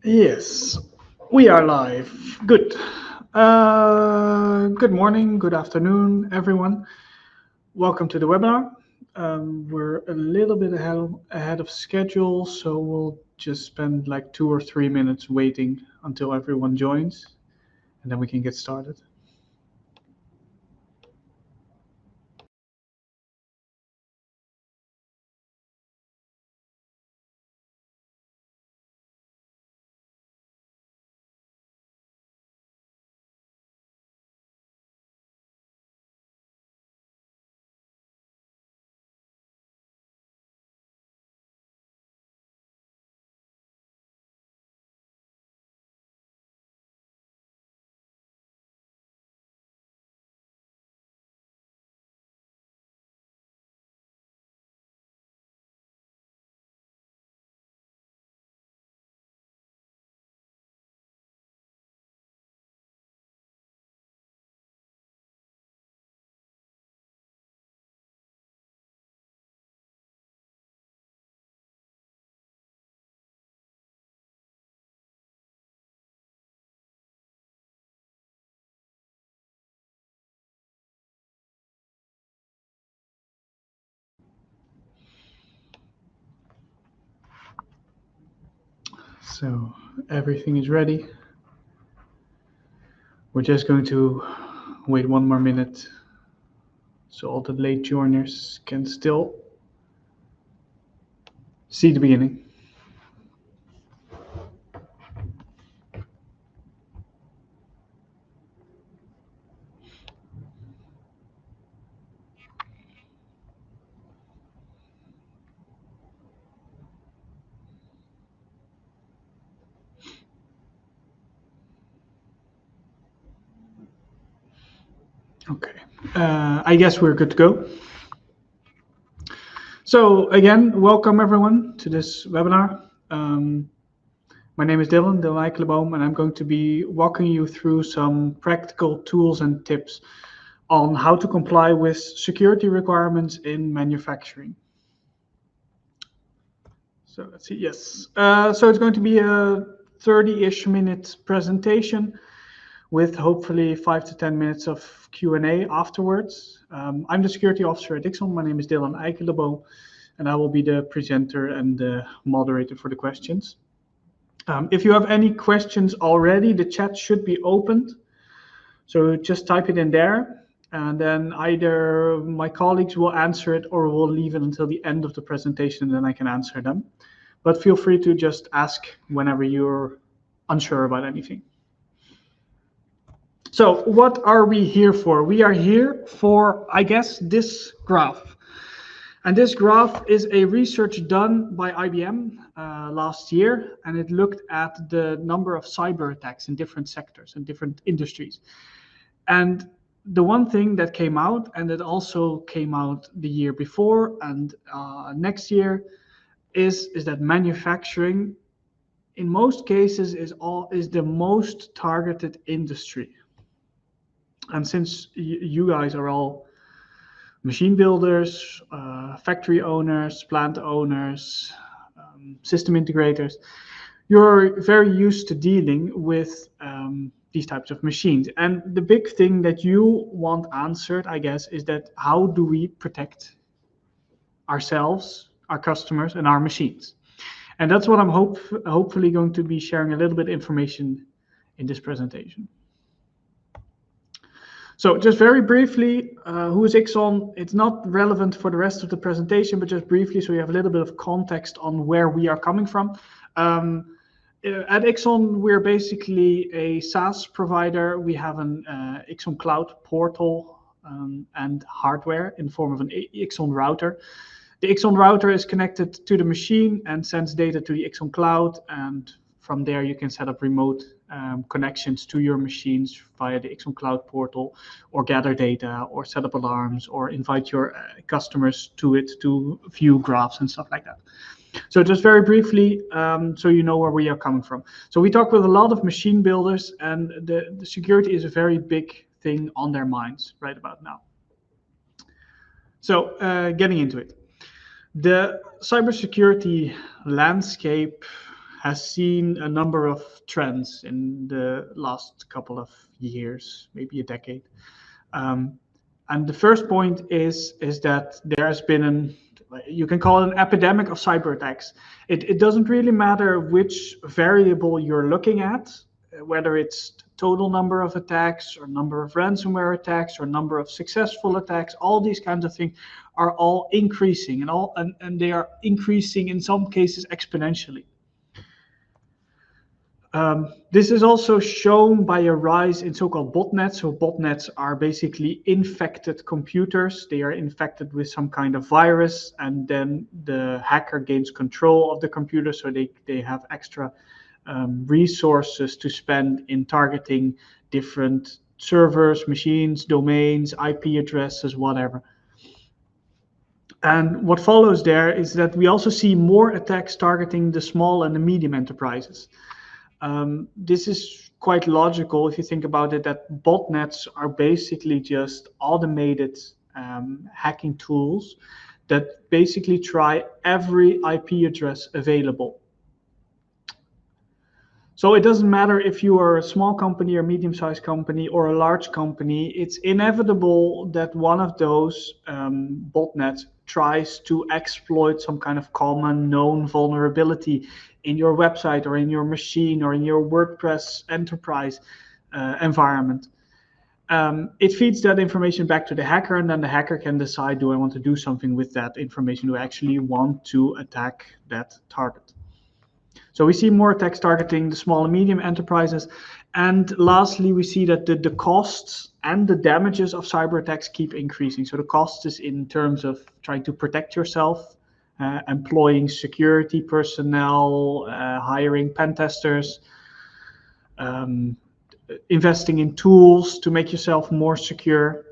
Yes, we are live. Good. Good morning, good afternoon, everyone. Welcome to the webinar. We're a little bit ahead of schedule, so we'll just spend like 2 or 3 minutes waiting until everyone joins, and then we can get started. So everything is ready. We're just going to wait 1 more minute so all the late joiners can still see the beginning. Okay, I guess we're good to go. So again, welcome everyone to this webinar. My name is Dylan Eikelenboom, and I'm going to be walking you through some practical tools and tips on how to comply with security requirements in manufacturing. So let's see, yes. So it's going to be a 30-ish minute presentation with hopefully 5 to 10 minutes of Q&A afterwards. I'm the security officer at IXON. My name is Dylan Eikelenboom, and I will be the presenter and the moderator for the questions. If you have any questions already, the chat should be opened. So just type it in there, and then either my colleagues will answer it or we'll leave it until the end of the presentation, and then I can answer them. But feel free to just ask whenever you're unsure about anything. So what are we here for? We are here for, I guess, this graph. And this graph is a research done by IBM last year, and it looked at the number of cyber attacks in different sectors and different industries. And the one thing that came out, and it also came out the year before and next year, is that manufacturing, in most cases, is the most targeted industry. And since you guys are all machine builders, factory owners, plant owners, system integrators, you're very used to dealing with these types of machines. And the big thing that you want answered, I guess, is that how do we protect ourselves, our customers, and our machines? And that's what I'm hopefully going to be sharing a little bit of information in this presentation. So just very briefly, who is IXON? It's not relevant for the rest of the presentation, but just briefly so you have a little bit of context on where we are coming from. At IXON, we're basically a SaaS provider. We have an IXON Cloud portal and hardware in the form of an IXON router. The IXON router is connected to the machine and sends data to the IXON Cloud, and from there you can set up remote connections to your machines via the IXON Cloud portal, or gather data, or set up alarms, or invite your customers to it to view graphs and stuff like that. So just very briefly, so you know where we are coming from. So we talk with a lot of machine builders, and the security is a very big thing on their minds right about now. So getting into it. The cybersecurity landscape has seen a number of trends in the last couple of years, maybe a decade. And the first point is that there has been you can call it an epidemic of cyber attacks. It doesn't really matter which variable you're looking at, whether it's total number of attacks or number of ransomware attacks or number of successful attacks. All these kinds of things are all increasing, and they are increasing in some cases exponentially. This is also shown by a rise in so-called botnets. So botnets are basically infected computers. They are infected with some kind of virus, and then the hacker gains control of the computer, so they have extra resources to spend in targeting different servers, machines, domains, IP addresses, whatever. And what follows there is that we also see more attacks targeting the small and the medium enterprises. This is quite logical if you think about it, that botnets are basically just automated hacking tools that basically try every IP address available. So it doesn't matter if you are a small company or medium-sized company or a large company, it's inevitable that one of those botnets tries to exploit some kind of common known vulnerability in your website or in your machine or in your WordPress enterprise environment. It feeds that information back to the hacker, and then the hacker can decide, do I want to do something with that information? Do I actually want to attack that target? So we see more attacks targeting the small and medium enterprises. And lastly, we see that the costs and the damages of cyber attacks keep increasing. So the cost is in terms of trying to protect yourself, employing security personnel, hiring pen testers, investing in tools to make yourself more secure.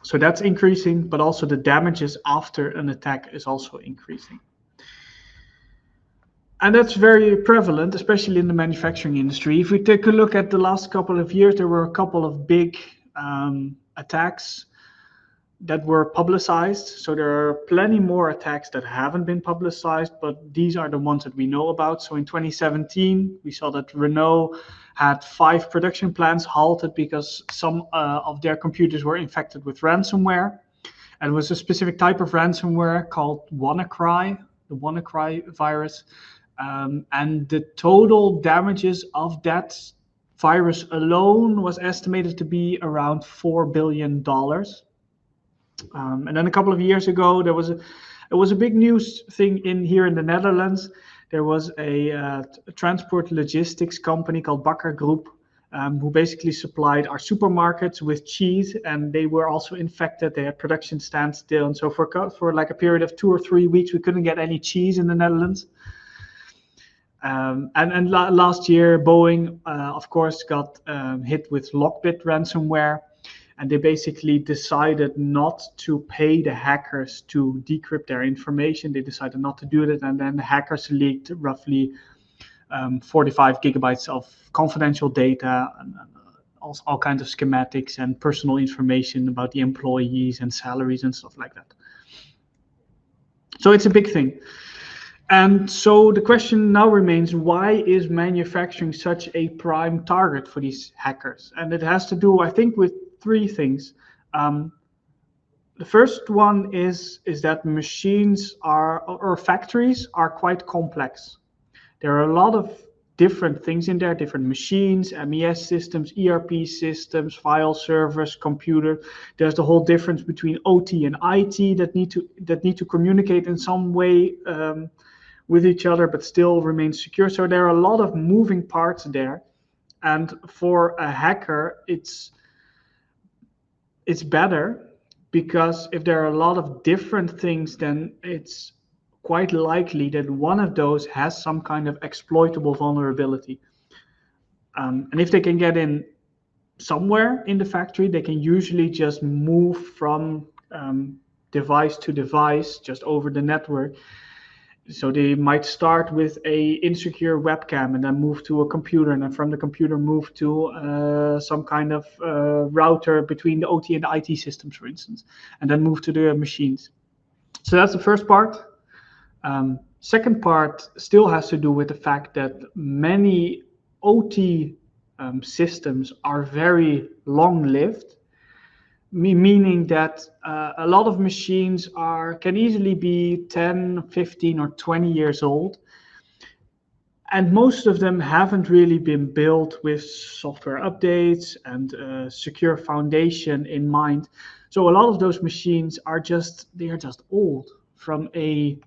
So that's increasing, but also the damages after an attack is also increasing. And that's very prevalent, especially in the manufacturing industry. If we take a look at the last couple of years, there were a couple of big attacks that were publicized. So there are plenty more attacks that haven't been publicized, but these are the ones that we know about. So in 2017, we saw that Renault had 5 production plants halted because some of their computers were infected with ransomware. And it was a specific type of ransomware called WannaCry, the WannaCry virus. And the total damages of that virus alone was estimated to be around $4 billion. And then a couple of years ago, it was a big news thing here in the Netherlands. There was a transport logistics company called Bakker Group, who basically supplied our supermarkets with cheese, and they were also infected. They had production standstill, and so for like a period of 2 or 3 weeks, we couldn't get any cheese in the Netherlands. And last year, Boeing, of course, got hit with Lockbit ransomware, and they basically decided not to pay the hackers to decrypt their information. They decided not to do it, and then the hackers leaked roughly 45 gigabytes of confidential data, and all kinds of schematics and personal information about the employees and salaries and stuff like that. So it's a big thing. And so the question now remains, why is manufacturing such a prime target for these hackers? And it has to do, I think, with 3 things. The first one is that machines or factories are quite complex. There are a lot of different things in there, different machines, MES systems, ERP systems, file servers, computer. There's the whole difference between OT and IT that need to communicate in some way with each other, but still remain secure. So there are a lot of moving parts there. And for a hacker, it's better, because if there are a lot of different things, then it's quite likely that one of those has some kind of exploitable vulnerability. And if they can get in somewhere in the factory, they can usually just move from device to device just over the network. So they might start with a insecure webcam and then move to a computer, and then from the computer move to some kind of router between the OT and the IT systems, for instance, and then move to the machines. So that's the first part. Second part still has to do with the fact that many OT systems are very long-lived, meaning that a lot of machines can easily be 10, 15, or 20 years old, and most of them haven't really been built with software updates and a secure foundation in mind. So a lot of those machines are just old from a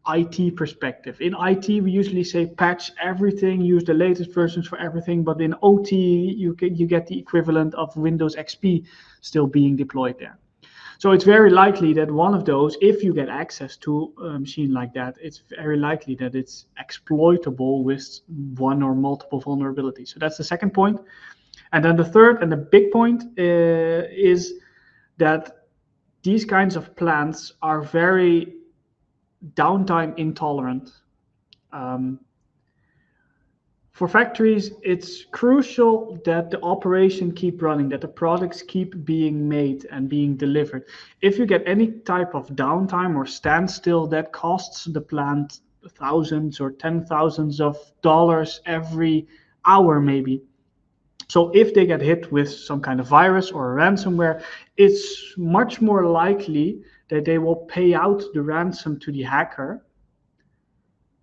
IT perspective. In IT, we usually say patch everything, use the latest versions for everything, but in OT, you get the equivalent of Windows XP still being deployed there. So it's very likely that one of those, if you get access to a machine like that, it's very likely that it's exploitable with one or multiple vulnerabilities. So that's the second point. And then the third and the big point is that these kinds of plants are very downtime intolerant. For factories, it's crucial that the operation keep running, that the products keep being made and being delivered. If you get any type of downtime or standstill, that costs the plant thousands or $10,000s of dollars every hour, maybe. So if they get hit with some kind of virus or a ransomware, it's much more likely that they will pay out the ransom to the hacker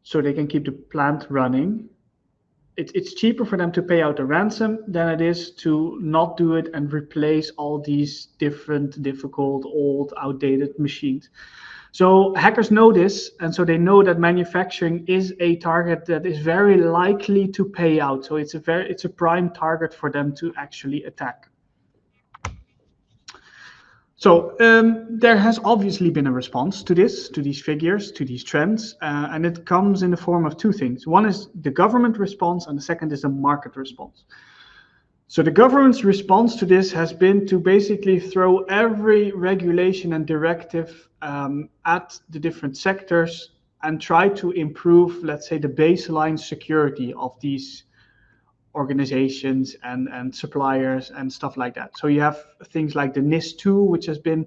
so they can keep the plant running. It's cheaper for them to pay out a ransom than it is to not do it and replace all these different, difficult, old, outdated machines. So hackers know this, and so they know that manufacturing is a target that is very likely to pay out. So it's a prime target for them to actually attack. So there has obviously been a response to this, to these figures, to these trends, and it comes in the form of two things. One is the government response, and the second is the market response. So the government's response to this has been to basically throw every regulation and directive at the different sectors and try to improve, let's say, the baseline security of these organizations and suppliers and stuff like that. So you have things like the NIS2, which has been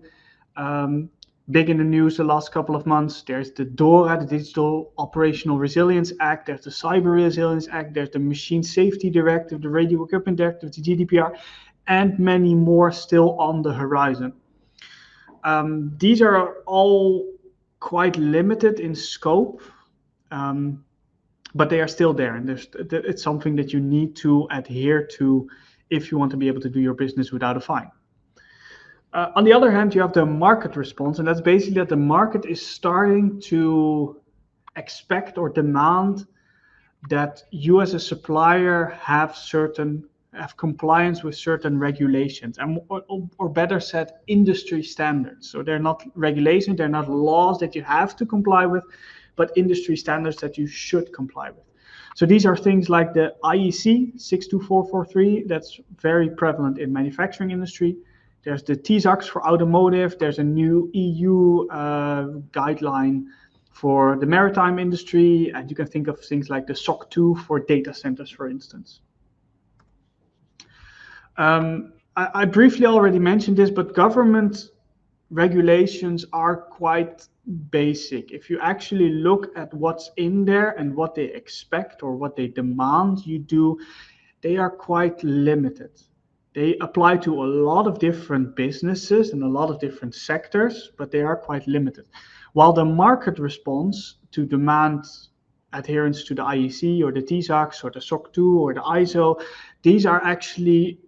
big in the news the last couple of months. There's the DORA, the Digital Operational Resilience Act. There's the Cyber Resilience Act. There's the Machine Safety Directive, the Radio Equipment Directive, the GDPR, and many more still on the horizon. These are all quite limited in scope. But they are still there, and it's something that you need to adhere to if you want to be able to do your business without a fine. On the other hand, you have the market response, and that's basically that the market is starting to expect or demand that you as a supplier have compliance with certain regulations, and or better said, industry standards. So they're not regulations, they're not laws that you have to comply with, but industry standards that you should comply with. So these are things like the IEC 62443, that's very prevalent in manufacturing industry. There's the TISAX for automotive. There's a new EU guideline for the maritime industry. And you can think of things like the SOC 2 for data centers, for instance. I briefly already mentioned this, but government regulations are quite basic. If you actually look at what's in there and what they expect or what they demand you do, they are quite limited. They apply to a lot of different businesses and a lot of different sectors, but they are quite limited. While the market response to demand adherence to the IEC or the TISAX or the SOC 2 or the ISO, these are actually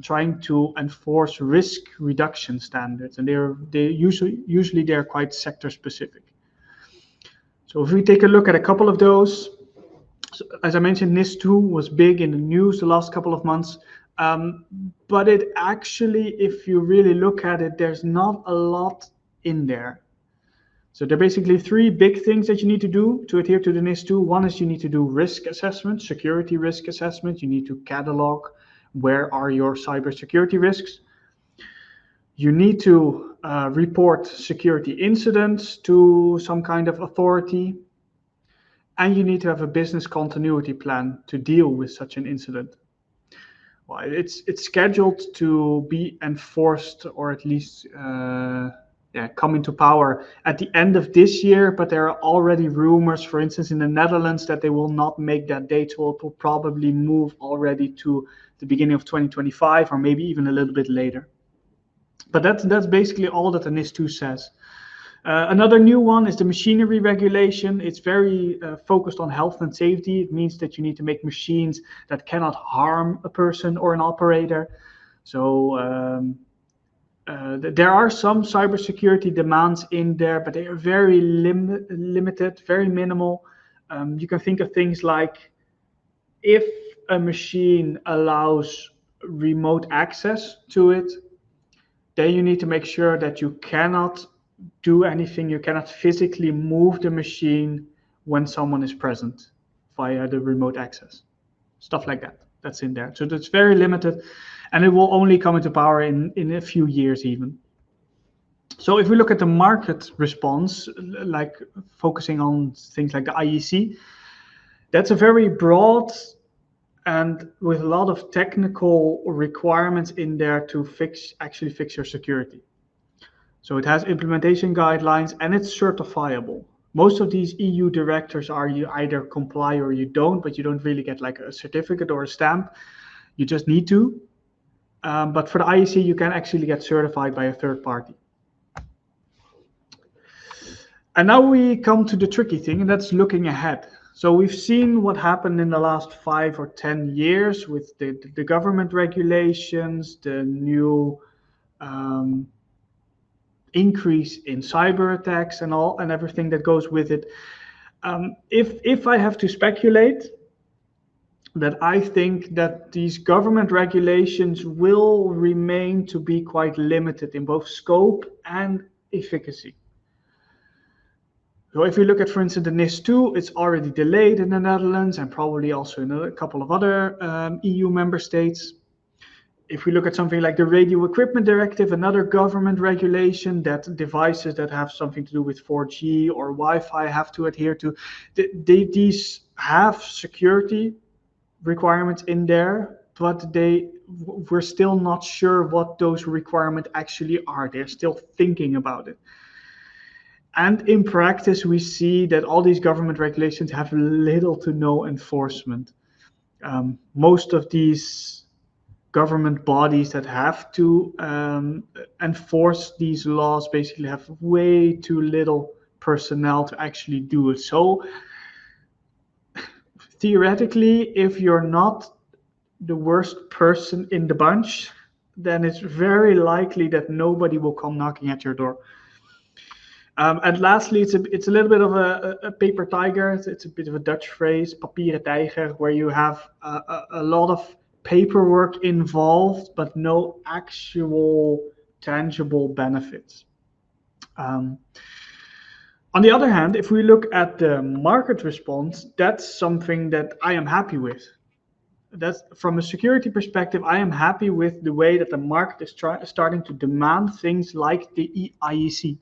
trying to enforce risk reduction standards, and they usually they're quite sector specific. So if we take a look at a couple of those, so as I mentioned, NIS2 was big in the news the last couple of months, but it actually, if you really look at it, there's not a lot in there. So there are basically three big things that you need to do to adhere to the NIS2. One is you need to do risk assessment, security risk assessment. You need to catalog where are your cybersecurity risks. You need to report security incidents to some kind of authority. And you need to have a business continuity plan to deal with such an incident. Well, it's scheduled to be enforced, or at least come into power at the end of this year, but there are already rumors, for instance, in the Netherlands, that they will not make that date, so it will probably move already to the beginning of 2025 or maybe even a little bit later. But that's basically all that the NIS2 says. Another new one is the machinery regulation. It's very focused on health and safety. It means that you need to make machines that cannot harm a person or an operator. So there are some cybersecurity demands in there, but they are very limited, very minimal. You can think of things like if a machine allows remote access to it, then you need to make sure that you cannot do anything, you cannot physically move the machine when someone is present via the remote access. Stuff like that, that's in there. So that's very limited, and it will only come into power in a few years even. So if we look at the market response, like focusing on things like the IEC, that's a very broad and with a lot of technical requirements in there to actually fix your security. So it has implementation guidelines and it's certifiable. Most of these EU directives are you either comply or you don't, but you don't really get like a certificate or a stamp. You just need to. But for the IEC, you can actually get certified by a third party. And now we come to the tricky thing, and that's looking ahead. So we've seen what happened in the last 5 or 10 years with the government regulations, the new increase in cyber attacks and all and everything that goes with it. If I have to speculate, that I think that these government regulations will remain to be quite limited in both scope and efficacy. So if you look at, for instance, the NIS2, it's already delayed in the Netherlands and probably also in a couple of other EU member states. If we look at something like the Radio Equipment Directive, another government regulation that devices that have something to do with 4G or Wi-Fi have to adhere to, these have security requirements in there, but we're still not sure what those requirements actually are. They're still thinking about it. And in practice, we see that all these government regulations have little to no enforcement. Most of these government bodies that have to enforce these laws basically have way too little personnel to actually do it. So theoretically, if you're not the worst person in the bunch, then it's very likely that nobody will come knocking at your door. And lastly, it's a little bit of a paper tiger. It's a bit of a Dutch phrase, papieren tijger, where you have a lot of paperwork involved, but no actual tangible benefits. On the other hand, if we look at the market response, that's something that I am happy with. That's from a security perspective, I am happy with the way that the market is starting to demand things like the IEC.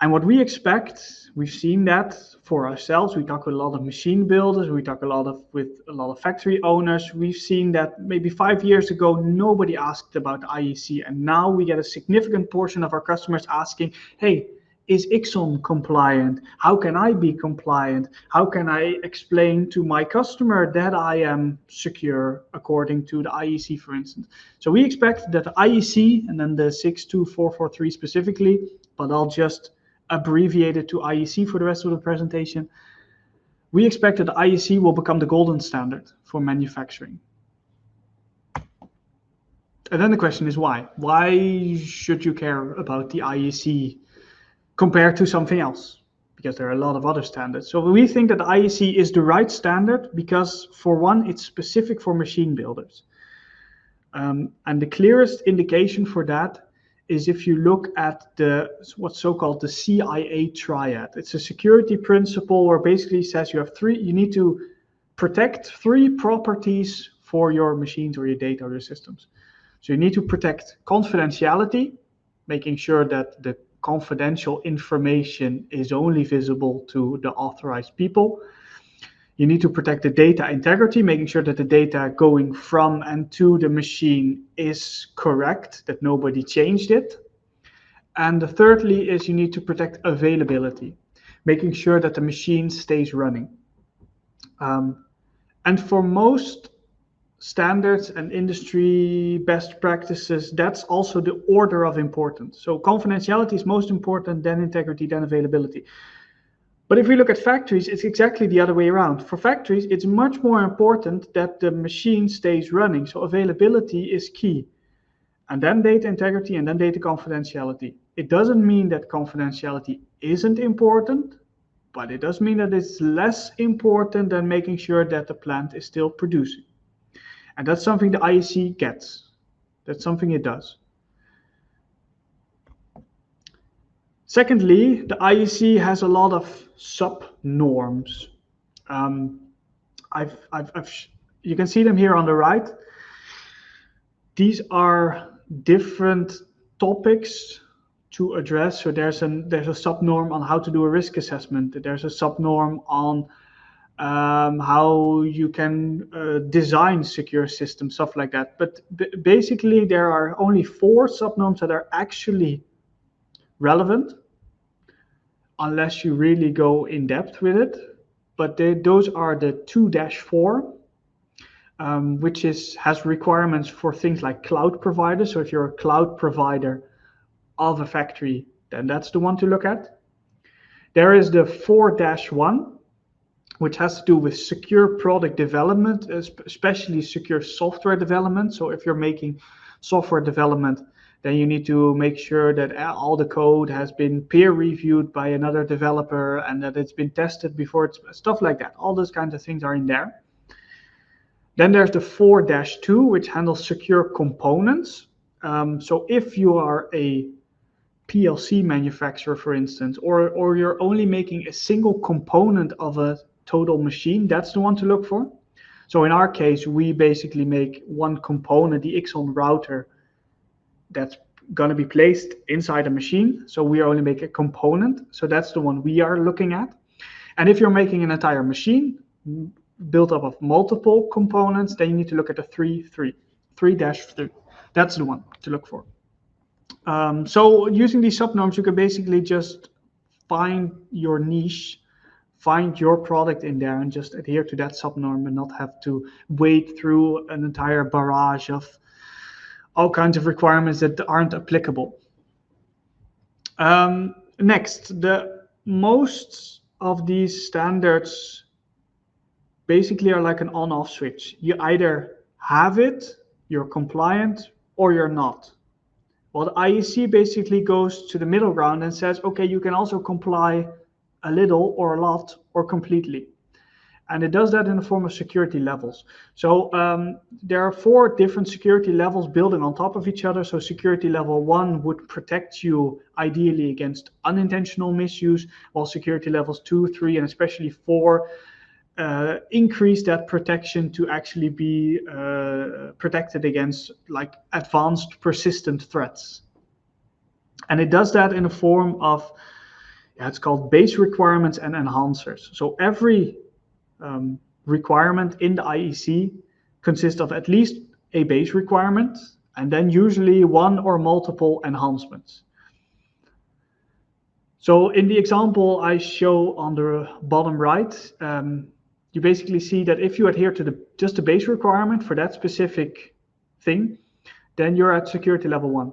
And what we expect, we've seen that for ourselves. We talk with a lot of machine builders. We talk with a lot of factory owners. We've seen that maybe 5 years ago, nobody asked about IEC. And now we get a significant portion of our customers asking, hey, is IXON compliant? How can I be compliant? How can I explain to my customer that I am secure according to the IEC, for instance? So we expect that the IEC, and then the 62443 specifically, but I'll just abbreviate it to IEC for the rest of the presentation. We expect that the IEC will become the golden standard for manufacturing. And then the question is why? Why should you care about the IEC compared to something else? Because there are a lot of other standards. So we think that the IEC is the right standard because, for one, it's specific for machine builders. And the clearest indication for that is if you look at what's so-called the CIA triad. It's a security principle where basically says you need to protect 3 properties for your machines or your data or your systems. So you need to protect confidentiality, making sure that the confidential information is only visible to the authorized people. You need to protect the data integrity, making sure that the data going from and to the machine is correct, that nobody changed it. And thirdly is you need to protect availability, making sure that the machine stays running. And for most standards and industry best practices, that's also the order of importance. So confidentiality is most important, then integrity, then availability. But if we look at factories, it's exactly the other way around. For factories, it's much more important that the machine stays running. So availability is key. And then data integrity, and then data confidentiality. It doesn't mean that confidentiality isn't important, but it does mean that it's less important than making sure that the plant is still producing. And that's something the IEC gets. That's something it does. Secondly, the IEC has a lot of sub-norms. You can see them here on the right. These are different topics to address. So there's a sub-norm on how to do a risk assessment. There's a sub-norm on how you can design secure systems, stuff like that. But basically, there are only 4 sub-norms that are actually relevant, unless you really go in depth with it. But those are the 2-4, which has requirements for things like cloud providers. So if you're a cloud provider of a factory, then that's the one to look at. There is the 4-1, which has to do with secure product development, especially secure software development. So if you're making software development, then you need to make sure that all the code has been peer reviewed by another developer and that it's been tested before, stuff like that. All those kinds of things are in there. Then there's the 4-2, which handles secure components. So if you are a PLC manufacturer, for instance, or you're only making a single component of a total machine, that's the one to look for. So in our case, we basically make one component, the IXON router, that's going to be placed inside a machine. So we only make a component. So that's the one we are looking at. And if you're making an entire machine built up of multiple components, then you need to look at the 3-3. That's the one to look for. So using these subnorms, you can basically just find your niche, find your product in there and just adhere to that subnorm and not have to wade through an entire barrage of all kinds of requirements that aren't applicable. Next, most of these standards basically are like an on-off switch. You either have it, you're compliant, or you're not. Well, the IEC basically goes to the middle ground and says, okay, you can also comply a little or a lot or completely. And it does that in the form of security levels. So there are 4 different security levels building on top of each other. So security level 1 would protect you ideally against unintentional misuse, while security levels 2, 3, and especially 4 increase that protection to actually be protected against like advanced persistent threats. And it does that in the form of, it's called base requirements and enhancers. So every requirement in the IEC consists of at least a base requirement and then usually one or multiple enhancements. So in the example I show on the bottom right, you basically see that if you adhere to just the base requirement for that specific thing, then you're at security level 1.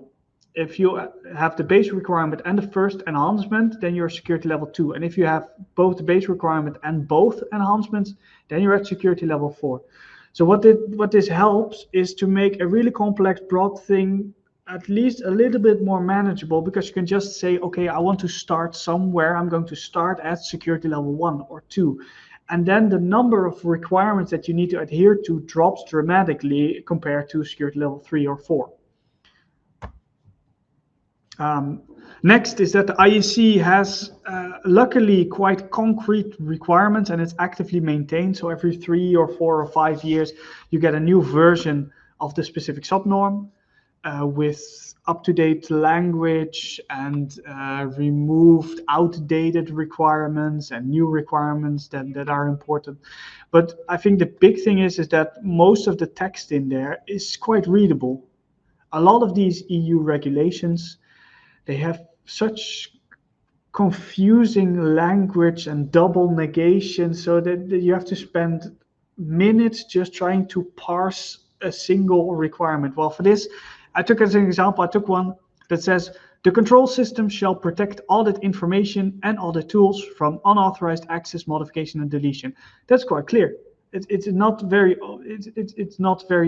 If you have the base requirement and the first enhancement, then you're security level 2. And if you have both the base requirement and both enhancements, then you're at security level 4. So what this helps is to make a really complex, broad thing at least a little bit more manageable, because you can just say, okay, I want to start somewhere. I'm going to start at security level 1 or 2. And then the number of requirements that you need to adhere to drops dramatically compared to security level 3 or 4. Next is that the IEC has luckily quite concrete requirements and it's actively maintained. So every 3 or 4 or 5 years, you get a new version of the specific subnorm with up-to-date language and removed outdated requirements and new requirements that are important. But I think the big thing is that most of the text in there is quite readable. A lot of these EU regulations, they have such confusing language and double negation, so that you have to spend minutes just trying to parse a single requirement. Well, for this, I took as an example, I took one that says, the control system shall protect audit information and audit tools from unauthorized access, modification, and deletion. That's quite clear. It's not very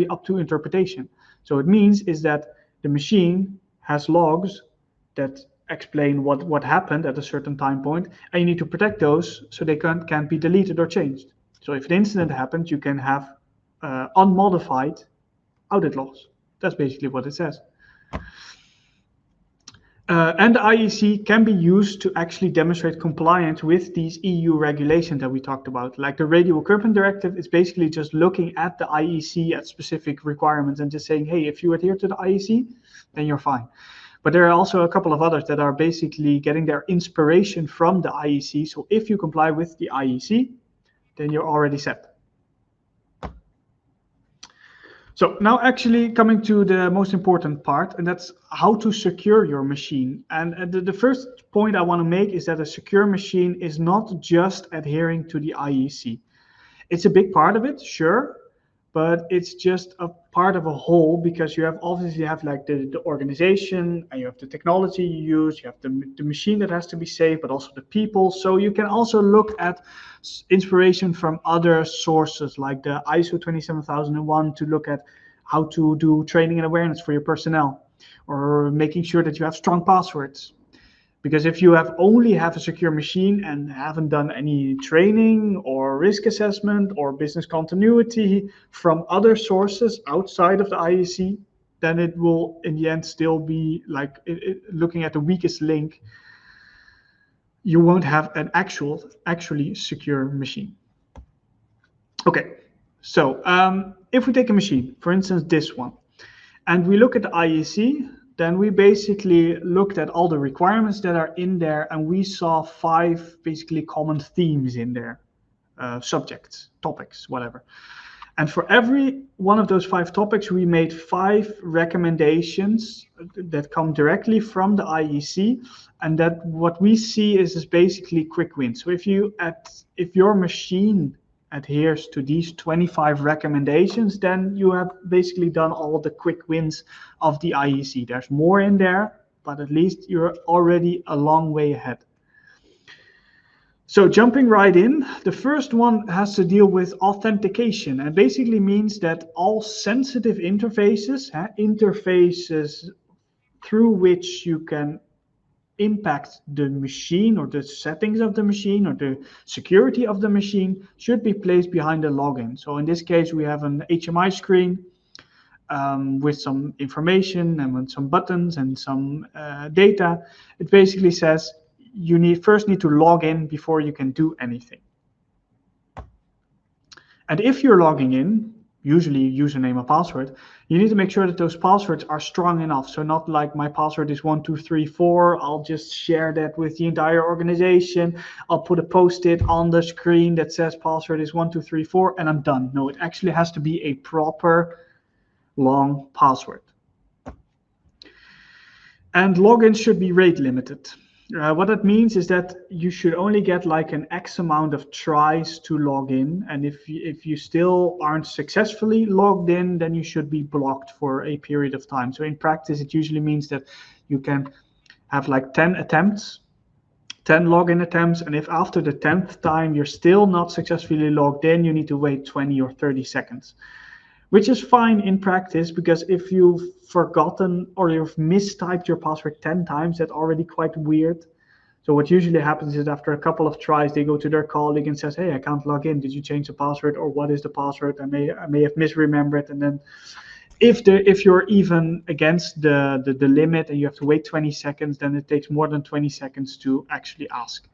up to interpretation. So it means is that the machine has logs that explain what happened at a certain time point, and you need to protect those so they can't be deleted or changed. So if an incident happens, you can have unmodified audit logs. That's basically what it says. And the IEC can be used to actually demonstrate compliance with these EU regulations that we talked about. Like the Radio Equipment Directive is basically just looking at the IEC at specific requirements and just saying, hey, if you adhere to the IEC, then you're fine. But there are also a couple of others that are basically getting their inspiration from the IEC. So if you comply with the IEC, then you're already set. So now actually coming to the most important part, and that's how to secure your machine. And the first point I want to make is that a secure machine is not just adhering to the IEC. It's a big part of it, sure, but it's just a part of a whole, because you have obviously like the organization, and you have the technology you use, you have the machine that has to be safe, but also the people. So you can also look at inspiration from other sources like the ISO 27001 to look at how to do training and awareness for your personnel, or making sure that you have strong passwords. Because if you only have a secure machine and haven't done any training or risk assessment or business continuity from other sources outside of the IEC, then it will in the end still be like looking at the weakest link. You won't have an actually secure machine. Okay, so if we take a machine, for instance, this one, and we look at the IEC, then we basically looked at all the requirements that are in there, and we saw 5 basically common themes in there, subjects, topics, whatever. And for every one of those 5 topics, we made 5 recommendations that come directly from the IEC, and that what we see is basically quick wins. So if your machine adheres to these 25 recommendations, then you have basically done all the quick wins of the IEC. There's more in there, but at least you're already a long way ahead. So jumping right in, the first one has to deal with authentication, and basically means that all sensitive interfaces, interfaces through which you can impact the machine or the settings of the machine or the security of the machine, should be placed behind a login. So in this case, we have an HMI screen with some information and with some buttons and some data. It basically says you first need to log in before you can do anything. And if you're logging in, usually username and password, you need to make sure that those passwords are strong enough. So not like my password is 1234, I'll just share that with the entire organization. I'll put a post-it on the screen that says password is 1234 and I'm done. No, it actually has to be a proper long password. And logins should be rate limited. What that means is that you should only get like an X amount of tries to log in, and if you still aren't successfully logged in, then you should be blocked for a period of time. So in practice, it usually means that you can have like 10 attempts, 10 login attempts, and if after the 10th time you're still not successfully logged in, you need to wait 20 or 30 seconds. Which is fine in practice, because if you've forgotten or you've mistyped your password 10 times, that's already quite weird. So what usually happens is after a couple of tries, they go to their colleague and says, hey, I can't log in. Did you change the password, or what is the password? I may have misremembered. And then if you're even against the limit and you have to wait 20 seconds, then it takes more than 20 seconds to actually ask.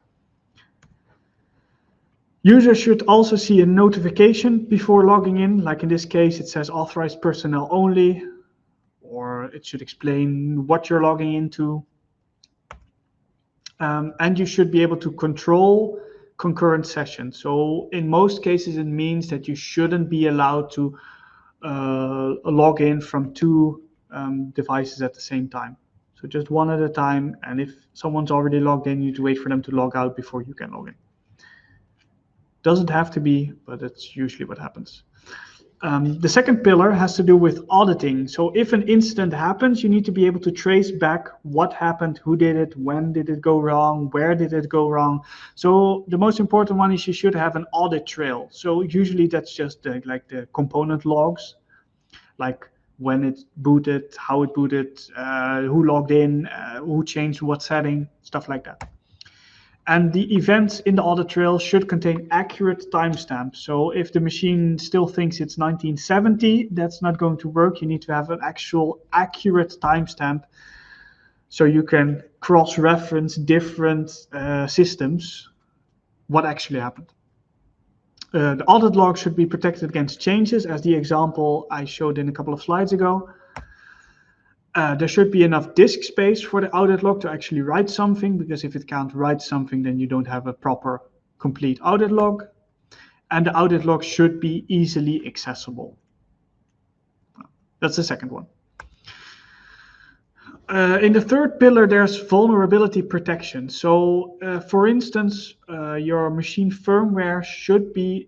Users should also see a notification before logging in. Like in this case, it says authorized personnel only, or it should explain what you're logging into. And you should be able to control concurrent sessions. So in most cases, it means that you shouldn't be allowed to log in from 2 devices at the same time. So just one at a time, and if someone's already logged in, you need to wait for them to log out before you can log in. Doesn't have to be, but that's usually what happens. The second pillar has to do with auditing. So if an incident happens, you need to be able to trace back what happened, who did it, when did it go wrong, where did it go wrong. So the most important one is you should have an audit trail. So usually that's just like the component logs, like when it booted, how it booted, who logged in, who changed what setting, stuff like that. And the events in the audit trail should contain accurate timestamps. So if the machine still thinks it's 1970, that's not going to work. You need to have an actual accurate timestamp so you can cross-reference different systems, what actually happened. The audit log should be protected against changes, as the example I showed in a couple of slides ago. There should be enough disk space for the audit log to actually write something, because if it can't write something, then you don't have a proper, complete audit log. And the audit log should be easily accessible. That's the second one. In the third pillar, there's vulnerability protection. So, for instance, your machine firmware should be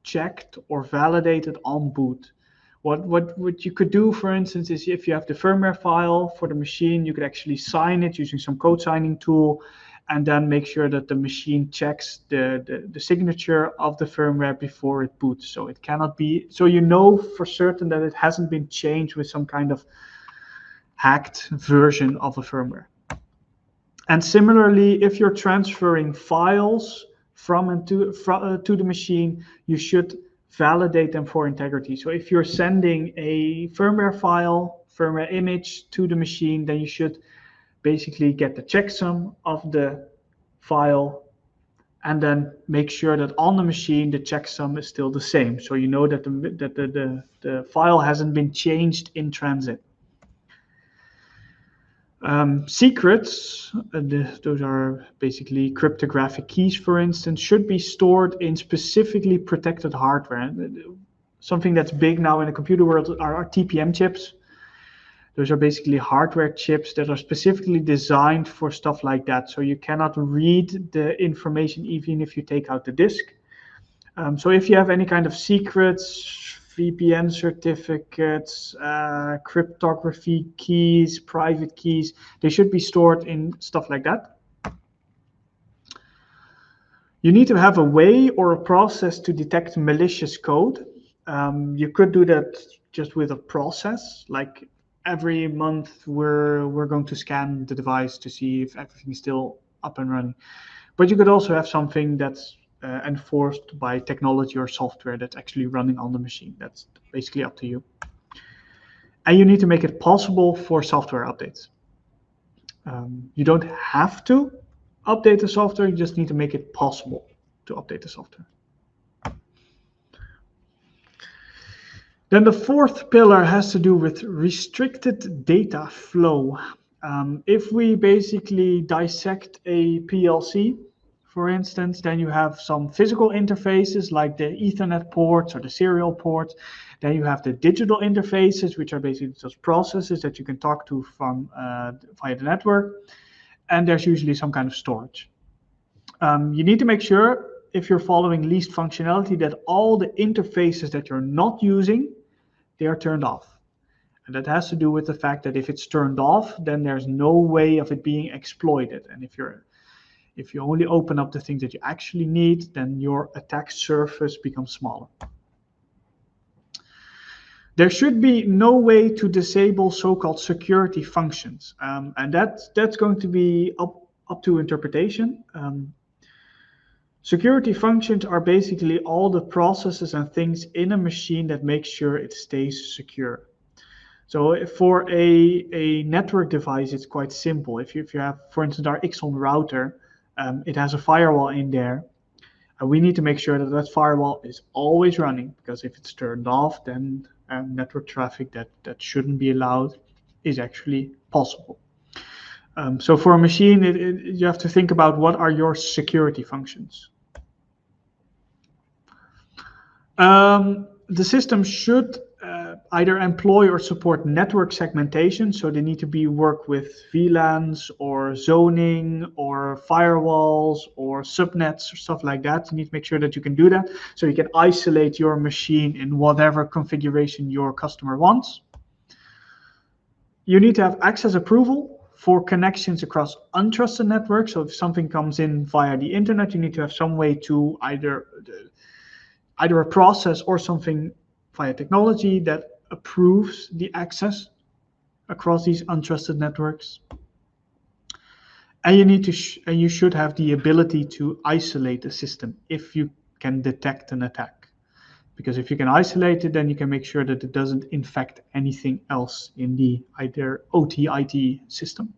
checked or validated on boot. What you could do, for instance, is if you have the firmware file for the machine, you could actually sign it using some code signing tool, and then make sure that the machine checks the signature of the firmware before it boots. So it cannot be, so you know for certain that it hasn't been changed with some kind of hacked version of a firmware. And similarly, if you're transferring files from and to the machine, you should validate them for integrity. So if you're sending a firmware file, firmware image to the machine, then you should basically get the checksum of the file and then make sure that on the machine the checksum is still the same. So you know that the file hasn't been changed in transit. Secrets, those are basically cryptographic keys, for instance, should be stored in specifically protected hardware. Something that's big now in the computer world are TPM chips. Those are basically hardware chips that are specifically designed for stuff like that. So you cannot read the information even if you take out the disk. So if you have any kind of secrets, VPN certificates, cryptography keys, private keys, they should be stored in stuff like that. You need to have a way or a process to detect malicious code. You could do that just with a process, like every month we're going to scan the device to see if everything's still up and running. But you could also have something that's enforced by technology or software that's actually running on the machine. That's basically up to you. And you need to make it possible for software updates. You don't have to update the software, you just need to make it possible to update the software. Then the fourth pillar has to do with restricted data flow. If we basically dissect a PLC, for instance, then you have some physical interfaces like the Ethernet ports or the serial ports. Then you have the digital interfaces, which are basically just processes that you can talk to from via the network. And there's usually some kind of storage. You need to make sure, if you're following least functionality, that all the interfaces that you're not using, they are turned off. And that has to do with the fact that if it's turned off, then there's no way of it being exploited. And if you only open up the things that you actually need, then your attack surface becomes smaller. There should be no way to disable so-called security functions. And that's going to be up to interpretation. Security functions are basically all the processes and things in a machine that make sure it stays secure. So for a network device, it's quite simple. If you have, for instance, our IXON router, it has a firewall in there. And we need to make sure that that firewall is always running, because if it's turned off, then network traffic that shouldn't be allowed is actually possible. So for a machine, you have to think about what are your security functions. The system should either employ or support network segmentation. So they need to be work with VLANs or zoning or firewalls or subnets or stuff like that. You need to make sure that you can do that so you can isolate your machine in whatever configuration your customer wants. You need to have access approval for connections across untrusted networks. So if something comes in via the internet, you need to have some way to either a process or something via technology that approves the access across these untrusted networks. And you need to and you should have the ability to isolate a system if you can detect an attack. Because if you can isolate it, then you can make sure that it doesn't infect anything else in the either OT, IT system.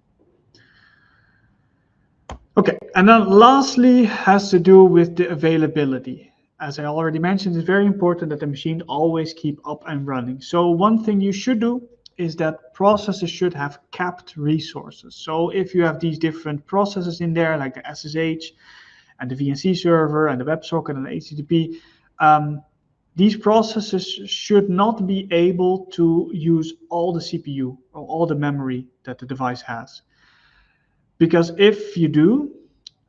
Okay, and then lastly has to do with the availability. As I already mentioned, it's very important that the machine always keep up and running. So one thing you should do is that processes should have capped resources. So if you have these different processes in there, like the SSH and the VNC server and the WebSocket and the HTTP, these processes should not be able to use all the CPU or all the memory that the device has. Because if you do,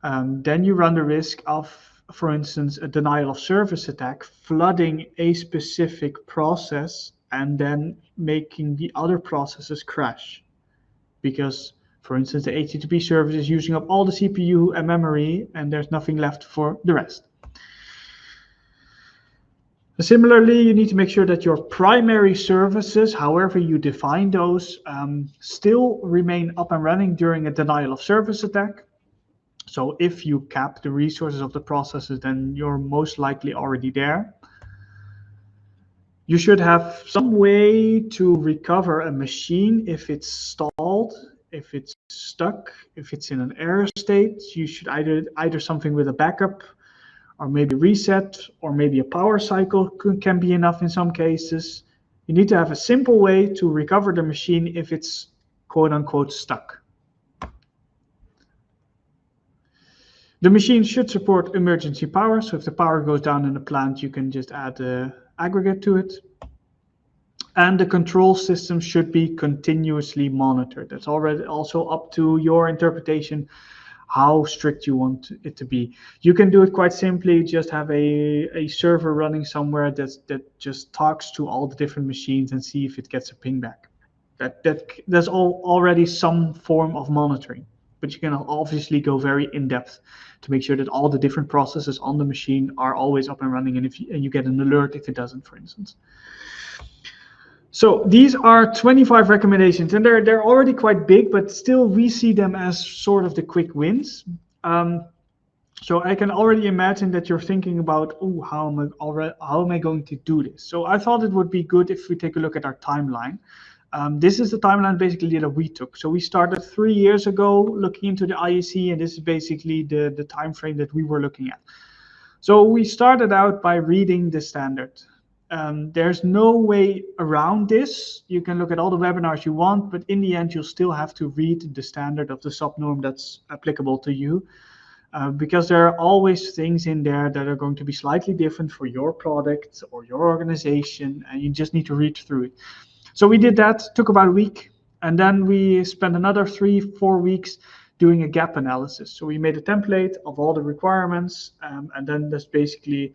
then you run the risk of, for instance, a denial of service attack, flooding a specific process and then making the other processes crash. Because, for instance, the HTTP service is using up all the CPU and memory and there's nothing left for the rest. Similarly, you need to make sure that your primary services, however you define those, still remain up and running during a denial of service attack. So if you cap the resources of the processes, then you're most likely already there. You should have some way to recover a machine if it's stalled, if it's stuck, if it's in an error state. You should either something with a backup, or maybe reset, or maybe a power cycle can be enough in some cases. You need to have a simple way to recover the machine if it's quote unquote stuck. The machine should support emergency power. So if the power goes down in a plant, you can just add an aggregate to it. And the control system should be continuously monitored. That's already also up to your interpretation how strict you want it to be. You can do it quite simply, just have a server running somewhere that just talks to all the different machines and see if it gets a ping back. There's already some form of monitoring, but you can obviously go very in depth to make sure that all the different processes on the machine are always up and running, and you get an alert if it doesn't, for instance. So these are 25 recommendations, and they're already quite big, but still we see them as sort of the quick wins. So I can already imagine that you're thinking about, oh, how am I going to do this? So I thought it would be good if we take a look at our timeline. This is the timeline basically that we took. So we started 3 years ago looking into the IEC, and this is basically the time frame that we were looking at. So we started out by reading the standard. There's no way around this. You can look at all the webinars you want, but in the end, you'll still have to read the standard of the subnorm that's applicable to you, because there are always things in there that are going to be slightly different for your product or your organization, and you just need to read through it. So we did that, took about a week, and then we spent another 3-4 weeks doing a gap analysis. So we made a template of all the requirements, and then that's basically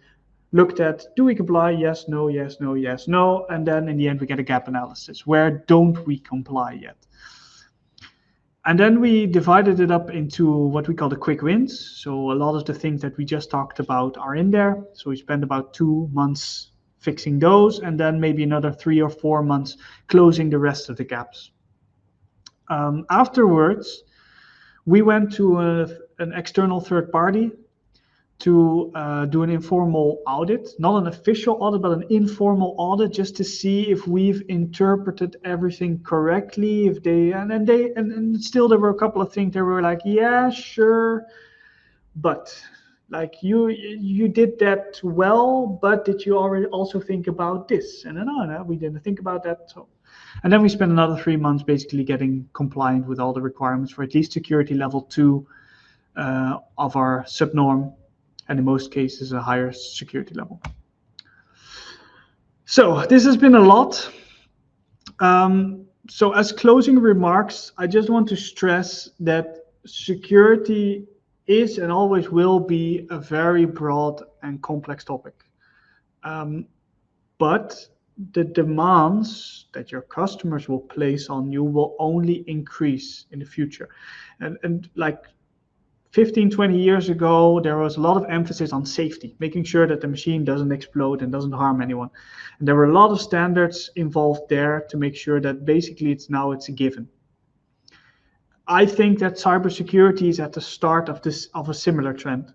looked at, do we comply? Yes, no, yes, no, yes, no. And then in the end, we get a gap analysis. Where don't we comply yet? And then we divided it up into what we call the quick wins. So a lot of the things that we just talked about are in there. So we spent about 2 months fixing those, and then maybe another 3 or 4 months closing the rest of the gaps. Afterwards, we went to an external third party to do an informal audit, not an official audit, but an informal audit, just to see if we've interpreted everything correctly. If they and still there were a couple of things that were like, yeah, sure, but like you did that well, but did you already also think about this? And then no, we didn't think about that. So, and then we spent another 3 months basically getting compliant with all the requirements for at least security level 2 of our subnorm, and in most cases a higher security level. So this has been a lot. So as closing remarks, I just want to stress that security is and always will be a very broad and complex topic. But the demands that your customers will place on you will only increase in the future. And like 15, 20 years ago, there was a lot of emphasis on safety, making sure that the machine doesn't explode and doesn't harm anyone. And there were a lot of standards involved there to make sure that basically it's a given. I think that cybersecurity is at the start of a similar trend.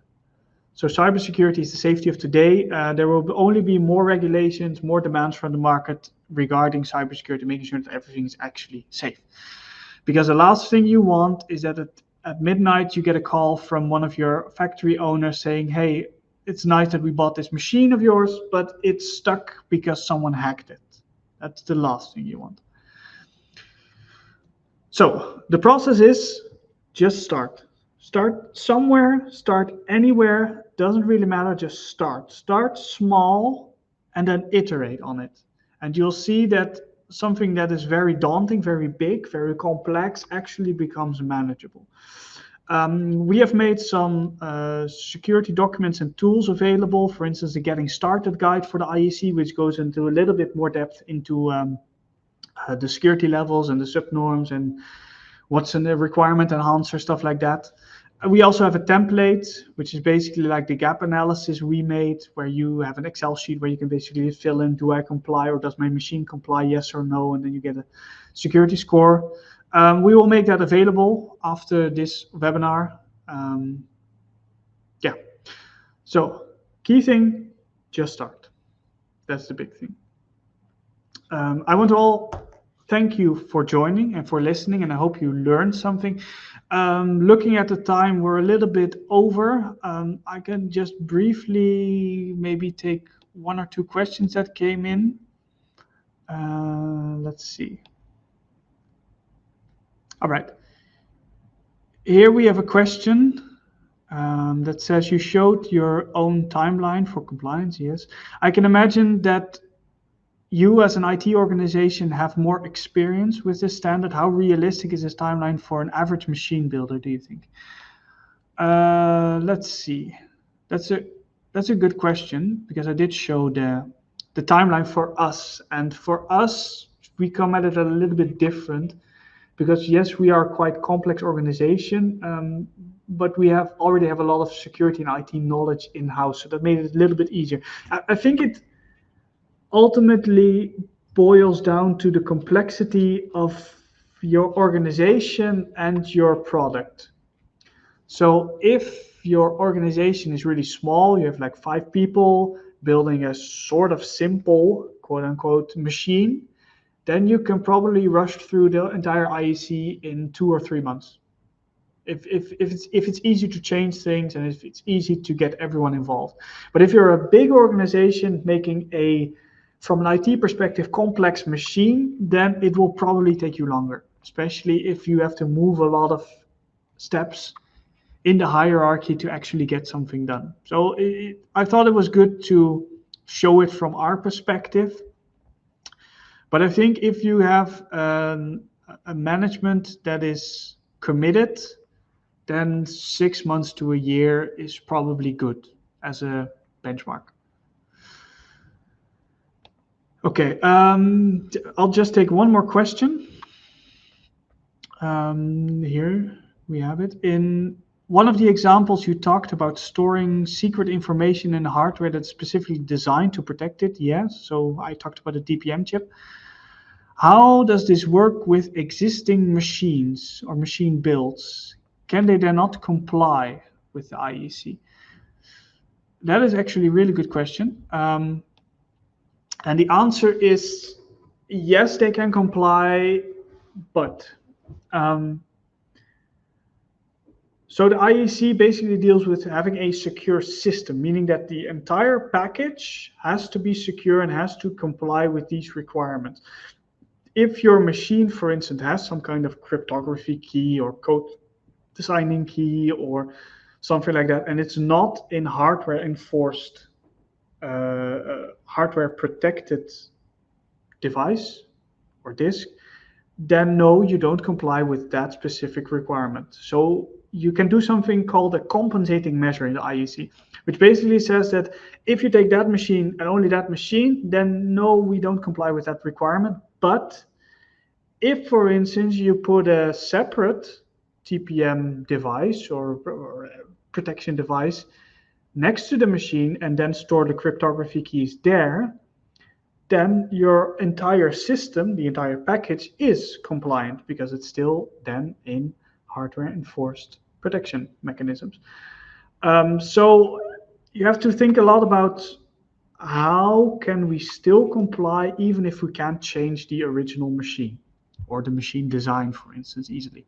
So cybersecurity is the safety of today. There will only be more regulations, more demands from the market regarding cybersecurity, making sure that everything is actually safe. Because the last thing you want is that at midnight you get a call from one of your factory owners saying, hey, it's nice that we bought this machine of yours, but it's stuck because someone hacked it. That's the last thing you want. So the process is just start. Start somewhere, start anywhere, doesn't really matter, just start. Start small and then iterate on it. And you'll see that something that is very daunting, very big, very complex actually becomes manageable. We have made some security documents and tools available. For instance, the Getting Started guide for the IEC, which goes into a little bit more depth into the security levels and the subnorms and what's in the requirement enhancer, stuff like that. We also have a template, which is basically like the gap analysis we made, where you have an Excel sheet where you can basically fill in, do I comply or does my machine comply, yes or no, and then you get a security score. We will make that available after this webinar. Yeah. So key thing, just start. That's the big thing. I want to all thank you for joining and for listening, and I hope you learned something. Looking at the time, we're a little bit over. I can just briefly maybe take one or two questions that came in. Let's see. All right. Here we have a question that says, you showed your own timeline for compliance. Yes. I can imagine that you as an IT organization have more experience with this standard. How realistic is this timeline for an average machine builder, do you think? Let's see. That's a good question, because I did show the timeline for us. And for us, we come at it a little bit different, because yes, we are a quite complex organization, but we already have a lot of security and IT knowledge in-house, so that made it a little bit easier. I think it ultimately boils down to the complexity of your organization and your product. So if your organization is really small, you have like 5 people building a sort of simple, quote unquote, machine, then you can probably rush through the entire IEC in 2 or 3 months. If it's easy to change things and if it's easy to get everyone involved. But if you're a big organization making from an IT perspective, complex machine, then it will probably take you longer, especially if you have to move a lot of steps in the hierarchy to actually get something done. So I thought it was good to show it from our perspective. But I think if you have a management that is committed, then 6 months to a year is probably good as a benchmark. Okay, I'll just take one more question. Here we have it. In one of the examples, you talked about storing secret information in hardware that's specifically designed to protect it. Yes, so I talked about a DPM chip. How does this work with existing machines or machine builds? Can they then not comply with the IEC? That is actually a really good question. And the answer is yes, they can comply, but so the IEC basically deals with having a secure system, meaning that the entire package has to be secure and has to comply with these requirements. If your machine, for instance, has some kind of cryptography key or code designing key or something like that, and it's not in hardware enforced, hardware protected device, or disk, then no, you don't comply with that specific requirement. So you can do something called a compensating measure in the IEC, which basically says that if you take that machine and only that machine, then no, we don't comply with that requirement. But if, for instance, you put a separate TPM device or protection device next to the machine and then store the cryptography keys there, then your entire system, the entire package, is compliant because it's still then in hardware enforced protection mechanisms. So you have to think a lot about how can we still comply even if we can't change the original machine or the machine design, for instance, easily.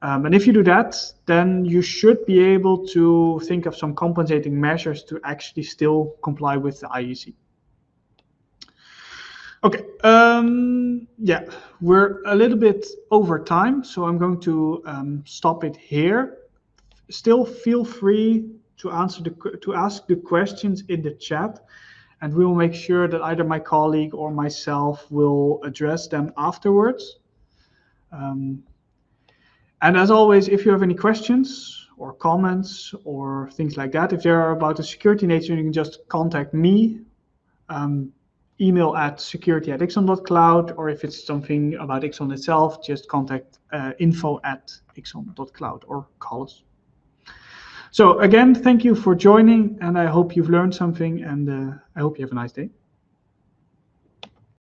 And if you do that, then you should be able to think of some compensating measures to actually still comply with the IEC. Okay, yeah, we're a little bit over time, so I'm going to stop it here. Still feel free to ask the questions in the chat, and we will make sure that either my colleague or myself will address them afterwards. And as always, if you have any questions or comments or things like that, if they are about the security nature, you can just contact me. Email at security@ixon.cloud, or if it's something about IXON itself, just contact info@ixon.cloud or call us. So again, thank you for joining, and I hope you've learned something, and I hope you have a nice day.